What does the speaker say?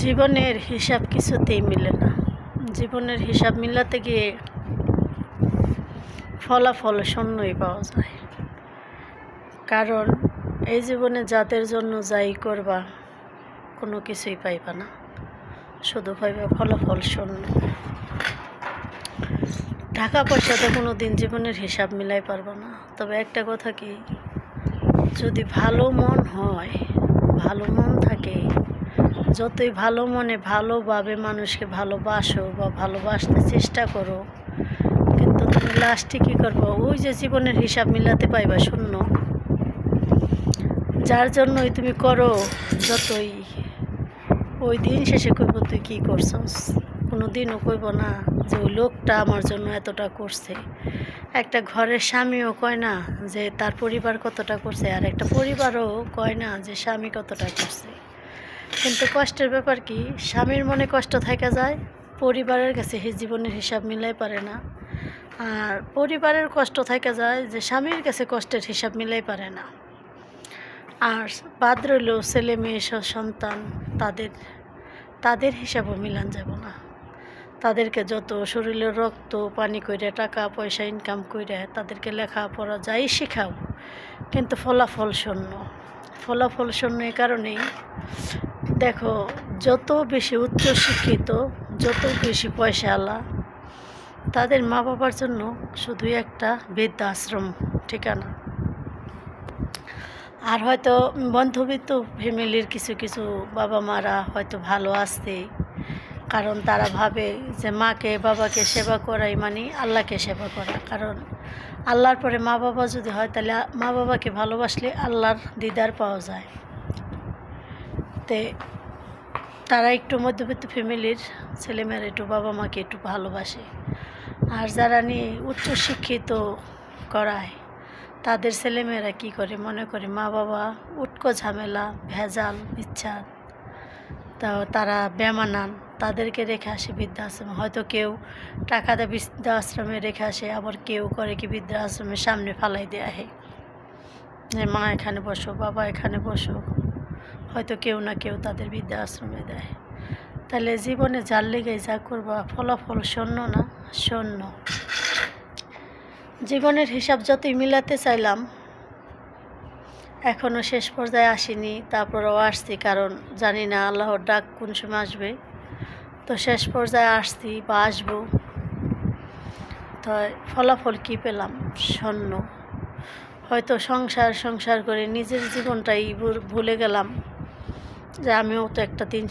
জীবনের হিসাব কিছুতেই মিলে না। জীবনের হিসাব মিলাতে গিয়ে ফলাফল শূন্যই পাওয়া যায়। কারণ এই জীবনে যাদের জন্য যাই করবা কোনো কিছুই পাইবা না, শুধু পাইবা ফলাফল শূন্য। টাকা পয়সাতে কোনো দিন জীবনের হিসাব মিলাই পারবা না। তবে একটা কথা কি, যদি ভালো মন হয়, ভালো মন থাকে, যতই ভালো মনে ভালোভাবে মানুষকে ভালোবাসো বা ভালোবাসতে চেষ্টা করো, কিন্তু তুমি লাস্টে কী করবো, ওই যে জীবনের হিসাব মিলাতে পাইবা শূন্য। যার জন্যই তুমি করো যতই, ওই দিন শেষে কইব তুই কী করছস। কোনো দিনও কইব না যে ওই লোকটা আমার জন্য এতটা করছে। একটা ঘরের স্বামীও কয় না যে তার পরিবার কতটা করছে, আর একটা পরিবারও কয় না যে স্বামী কতটা করছে। কিন্তু কষ্টের ব্যাপার কি, স্বামীর মনে কষ্ট থাকা যায়, পরিবারের কাছে জীবনের হিসাব মিলাই পারে না। আর পরিবারের কষ্ট থাকা যায় যে স্বামীর কাছে কষ্টের হিসাব মিলাই পারে না। আর বাদ রইল ছেলে মেয়ে সন্তান, তাদের হিসাবও মিলান যাব না। তাদেরকে যত শরীরের রক্ত পানি কইরা টাকা পয়সা ইনকাম কইরা তাদেরকে লেখাপড়া যাই শেখাও, কিন্তু ফলাফল শূন্য। ফলাফল শূন্য এই কারণেই, দেখো, যত বেশি উচ্চশিক্ষিত, যত বেশি পয়সাওয়ালা, তাদের মা বাবার জন্য শুধুই একটা বৃদ্ধাশ্রম ঠিকানা। আর হয়তো মধ্যবিত্ত ফ্যামিলির কিছু কিছু বাবা মারা হয়তো ভালো আসছে, কারণ তারা ভাবে যে মাকে বাবাকে সেবা করাই মানে আল্লাহকে সেবা করা। কারণ আল্লাহর পরে মা বাবা যদি হয়, তাহলে মা বাবাকে ভালোবাসলে আল্লাহর দিদার পাওয়া যায়। তে তারা একটু মধ্যবিত্ত ফ্যামিলির ছেলেমেয়েরা একটু বাবা মাকে একটু ভালোবাসে। আর যারা নিয়ে উচ্চশিক্ষিত করায়, তাদের ছেলেমেয়েরা কী করে, মনে করে মা বাবা উটকো ঝামেলা ভেজাল বিচ্ছাদ, তারা বেমানান, তাদেরকে রেখে আসে বৃদ্ধাশ্রমে। হয়তো কেউ টাকা দিয়ে বৃদ্ধাশ্রমে রেখে আসে, আবার কেউ করে কি বৃদ্ধাশ্রমের সামনে ফালাই দেওয়া হয় যে মা এখানে বসো, বাবা এখানে বসো। হয়তো কেউ না কেউ তাদের বৃদ্ধাশ্রমে দেয়। তাহলে জীবনে যার লেগে যা করবা ফলাফল শূন্য না শূন্য। জীবনের হিসাব যতই মিলাতে চাইলাম, এখনও শেষ পর্যায়ে আসিনি, তারপরেও আসছি, কারণ জানি না আল্লাহর ডাক কোন সময় আসবে। তো শেষ পর্যায়ে আসছি বা আসবো, তো ফলাফল কী পেলাম, শূন্য। হয়তো সংসার করে নিজের জীবনটাই ভুলে গেলাম যে আমিও তো একটা দিন